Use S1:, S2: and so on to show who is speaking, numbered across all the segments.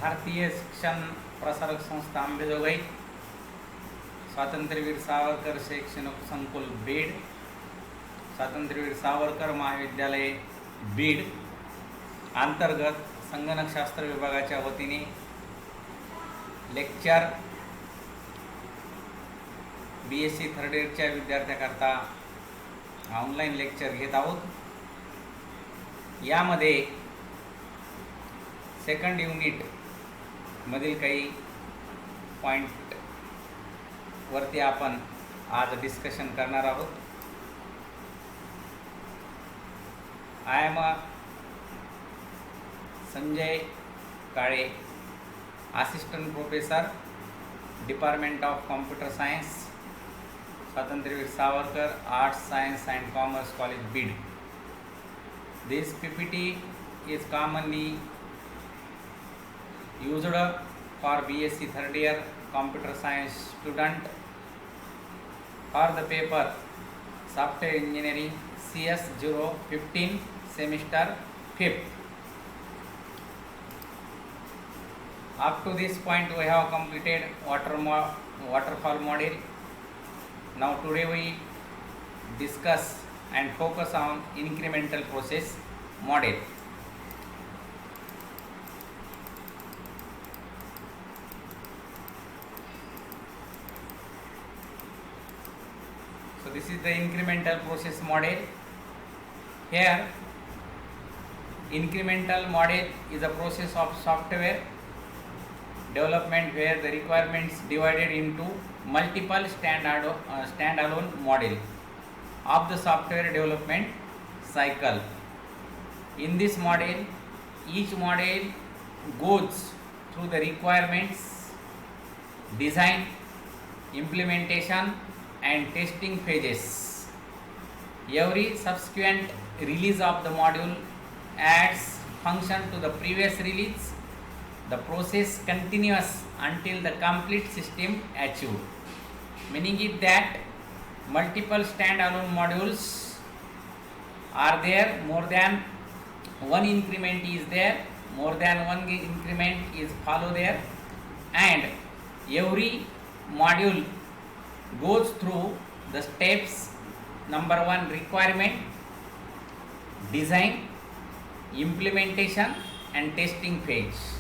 S1: भारतीय शिक्षण प्रसारक संस्था अंबेजोगाई, स्वातंत्र्यवीर सावरकर शैक्षणिक संकुल बीड, स्वातंत्र्यवीर सावरकर महाविद्यालय बीड अंतर्गत संगणकशास्त्र विभागाच्या वतीने लेक्चर BSc थर्ड इयरच्या विद्यार्थ्याकरता ऑनलाईन लेक्चर घेत आहोत. यामध्ये सेकंड युनिट मधील काही पॉइंट वरती आपण आज डिस्कशन करणार आहोत. I am Sanjay Kale, assistant professor, department of computer science, Swatantryaveer Savarkar arts science and commerce college Beed. This PPT is commonly used for BSc third year computer science student for the paper software engineering CS 015 semester 5th. Up to this point we have completed waterfall model. Now today we discuss and focus on incremental process model. So this is the incremental process model. Here incremental model is a process of software development where the requirements divided into multiple standalone model of the software development cycle. In this model, each model goes through the requirements, design, implementation and testing phases. Every subsequent release of the module adds function to the previous release. The process continues until the complete system achieved. Meaning it that multiple standalone modules are there, more than one increment is there, more than one increment is follow there, and every module goes through the steps. Number one, requirement, design, implementation and testing phase.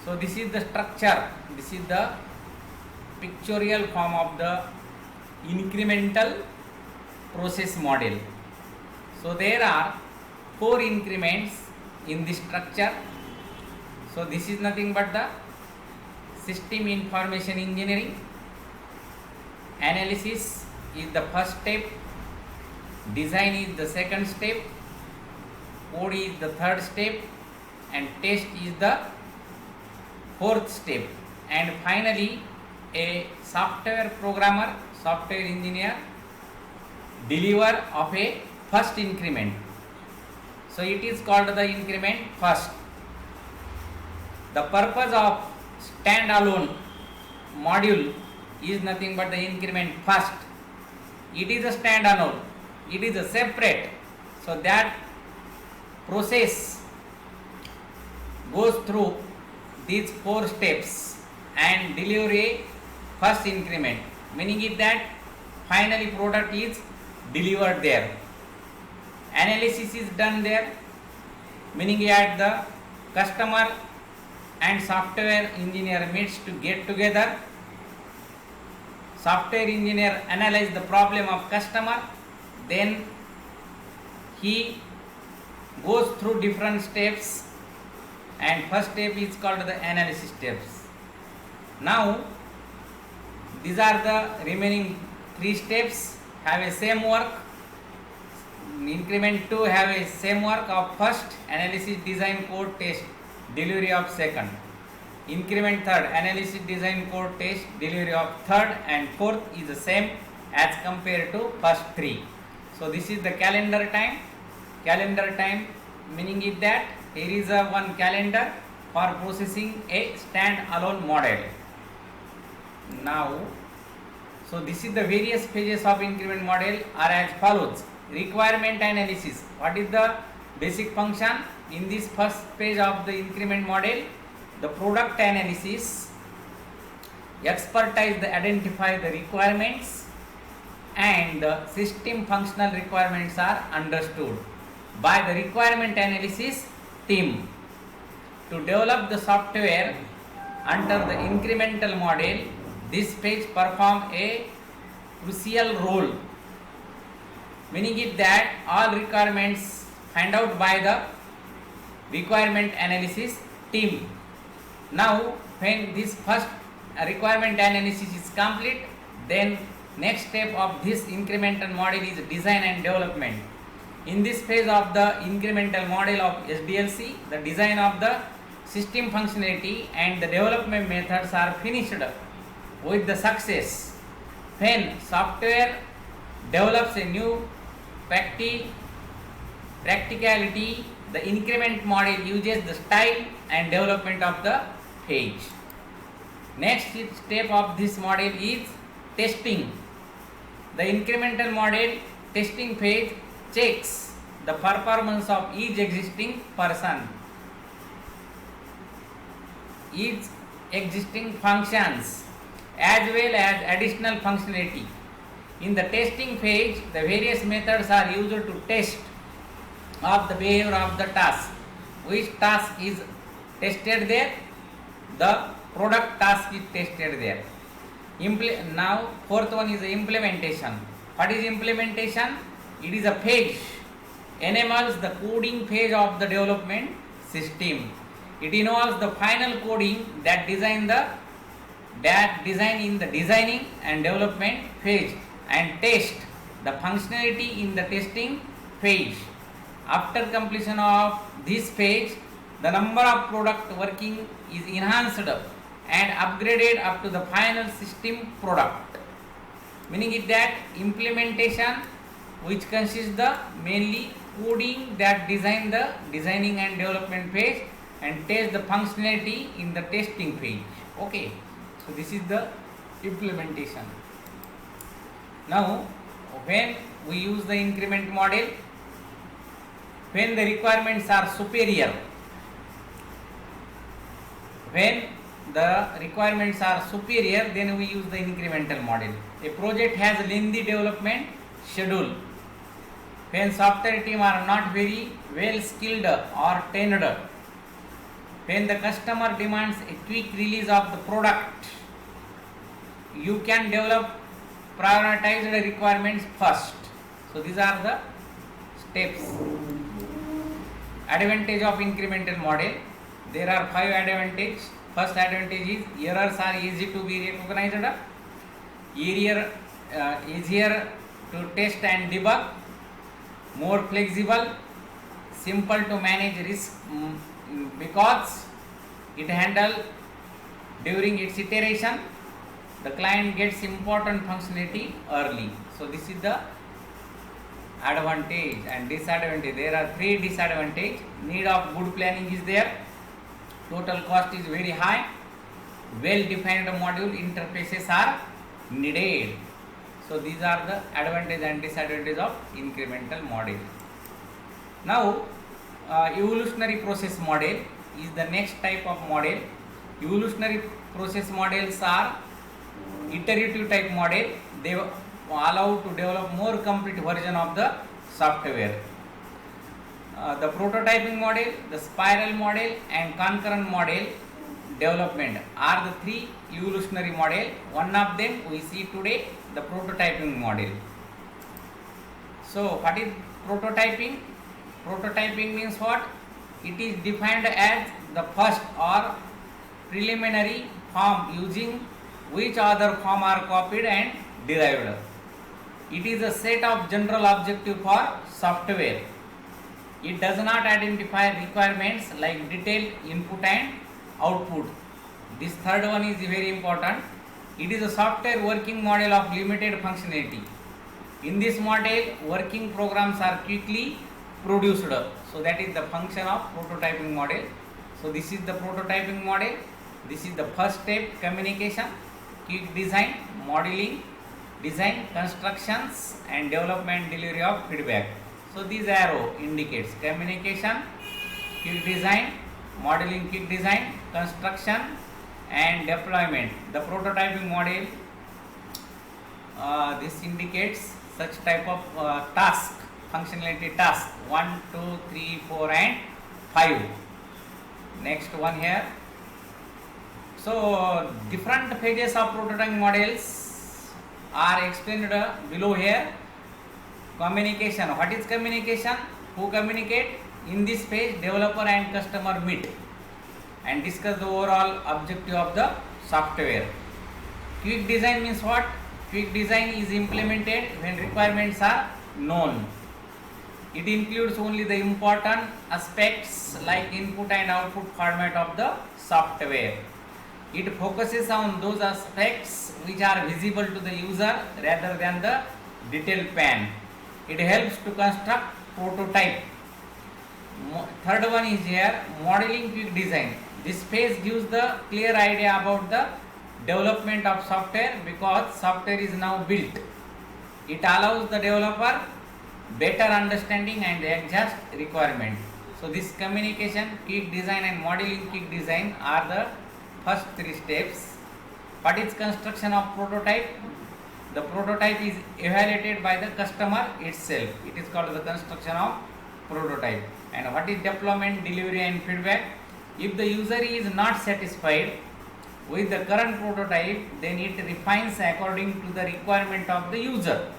S1: So this is the structure, this is the pictorial form of the incremental process model. So there are 4 increments in this structure. So this is nothing but the system information engineering. Analysis is the first step, design is the second step, code is the third step and test is the fourth step, and finally a software programmer, software engineer deliver of a first increment. So it is called the increment first. The purpose of standalone module is nothing but the increment first. It is a standalone, it is a separate, so that process goes through these 4 steps and deliver a first increment, meaning it that finally product is delivered there. Analysis is done there, meaning that the customer and software engineer meets to get together. Software engineer analyze the problem of customer, then he goes through different steps and first step is called the analysis steps. Now these are the remaining 3 steps have a same work. Increment 2 have a same work of first, analysis, design, code, test, delivery of second. Increment third, analysis, design, code, test, delivery of third, and fourth is the same as compared to first 3. So this is the calendar time. Calendar time meaning is that here is a one calendar for processing a stand-alone model. Now, so this is the various phases of increment model are as follows. Requirement analysis. What is the Basic function in this first page of the increment model, the product analysis, expertise the identify the requirements and the system functional requirements are understood by the requirement analysis team. To develop the software under the incremental model, this page perform a crucial role, meaning it that all requirements find out by the requirement analysis team. Now when this first requirement analysis is complete, then next step of this incremental model is design and development. In this phase of the incremental model of SDLC, the design of the system functionality and the development methods are finished with the success. When software develops a new practicality, the increment model uses the style and development of the page. Next step of this model is testing. The incremental model testing phase checks the performance of each existing functions as well as additional functionality. In the testing phase, the various methods are used to test of the behavior of the task. Which task is tested there? The product task is tested there. Now fourth one is the implementation. What is implementation? It is a phase enables the coding phase of the development system. It involves the final coding that design in the designing and development phase and test the functionality in the testing phase. After completion of this phase, the number of product working is enhanced and upgraded up to the final system product. Meaning it that implementation, which consists the mainly coding that designing and development phase and test the functionality in the testing phase. Okay, so this is the implementation. Now when we use the increment model, when the requirements are superior, then we use the incremental model. A project has a lengthy development schedule. When software team are not very well skilled or trained, when the customer demands a quick release of the product, you can develop prioritized requirements first. So these are the steps. Advantage of incremental model. There are 5 advantages. First advantage is errors are easy to be recognized, easier to test and debug, more flexible, simple to manage risk because it handles during its iteration. The client gets important functionality early. So this is the advantage and disadvantage. There are 3 disadvantages. Need of good planning is there. Total cost is very high. Well defined module interfaces are needed. So these are the advantage and disadvantage of incremental model. Now evolutionary process model is the next type of model. Evolutionary process models are iterative type model. They allow to develop more complete version of the software. The prototyping model, the spiral model and concurrent model development are the 3 evolutionary model. One of them we see today, the prototyping model. So what is prototyping? Prototyping means what? It is defined as the first or preliminary form using which other form are copied and derived. It is a set of general objective for software. It does not identify requirements like detailed input and output. This third one is very important. It is a software working model of limited functionality. In this model, working programs are quickly produced. So that is the function of prototyping model. So this is the prototyping model. This is the first step, communication, quick design, modeling, design, constructions and development, delivery of feedback. So this arrow indicates communication, quick design, modeling quick design, construction and deployment. The prototyping model, this indicates such type of task, functionality task 1, 2, 3, 4 and 5. Next one here. So different phases of prototyping models are explained below here. Communication. What is communication? Who communicate? In this phase, developer and customer meet and discuss the overall objective of the software. Quick design means what? Quick design is implemented when requirements are known. It includes only the important aspects like input and output format of the software. It focuses on those aspects which are visible to the user rather than the detailed plan. It helps to construct prototype. Third one is here, modeling quick design. This phase gives the clear idea about the development of software because software is now built. It allows the developer better understanding and adjust requirement. So this communication, quick design and modeling quick design are the first 3 steps. What is construction of prototype? The prototype is evaluated by the customer itself. It is called the construction of prototype. And what is deployment, delivery and feedback? If the user is not satisfied with the current prototype, then it refines according to the requirement of the user.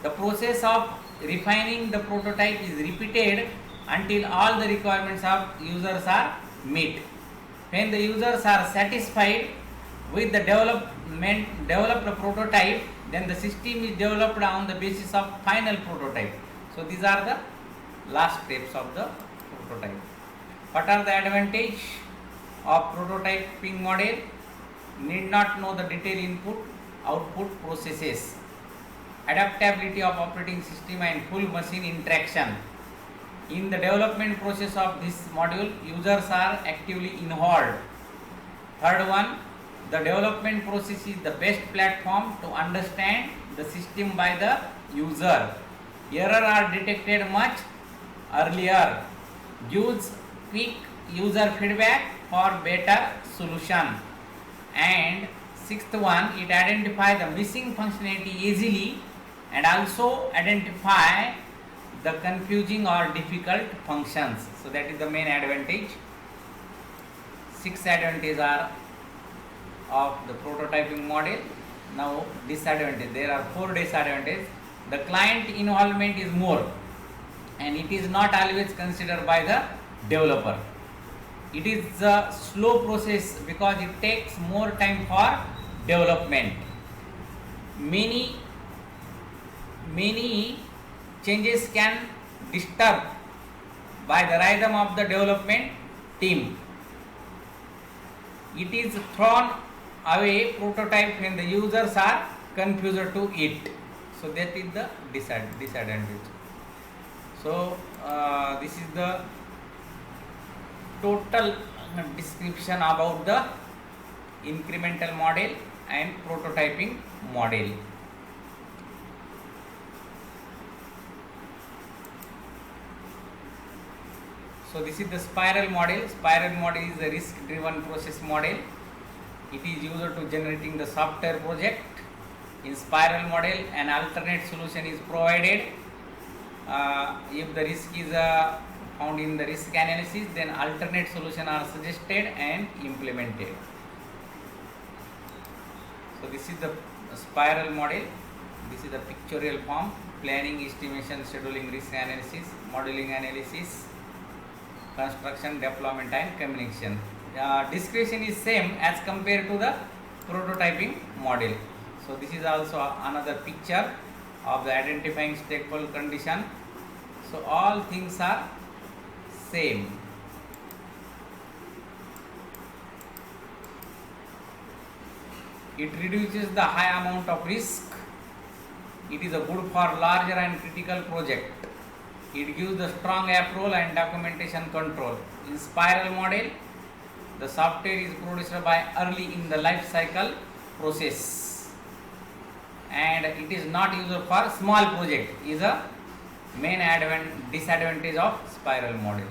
S1: The process of refining the prototype is repeated until all the requirements of users are met. When the users are satisfied with the developed prototype, then the system is developed on the basis of final prototype. So these are the last steps of the prototype. What are the advantage of prototyping model? Need not know the detailed input output processes, adaptability of operating system and full machine interaction. In the development process of this module, users are actively involved. Third one, the development process is the best platform to understand the system by the user. Errors are detected much earlier, gives quick user feedback for better solution. And sixth one, it identifies the missing functionality easily and also identify the confusing or difficult functions. So that is the main advantage. 6 advantages are of the prototyping model. Now disadvantage, there are 4 disadvantages. The client involvement is more and it is not always considered by the developer. It is a slow process because it takes more time for development. Many changes can disturb by the rhythm of the development team. It is thrown away prototype when the users are confused to it. So that is the disadvantage. So this is the total description about the incremental model and prototyping model. So this is the spiral model. Spiral model is a risk-driven process model. It is used to generating the software project. In spiral model, an alternate solution is provided. If the risk is found in the risk analysis, then alternate solutions are suggested and implemented. So this is the spiral model. This is the pictorial form: planning, estimation, scheduling, risk analysis, modeling analysis, construction, deployment and communication. Description is same as compared to the prototyping model. So this is also another picture of the identifying stakeholder condition. So all things are same. It reduces the high amount of risk. It is a good for larger and critical project. It gives the strong approval and documentation control. In spiral model, the software is produced by early in the life cycle process, and it is not used for small project. It is a main disadvantage of spiral model.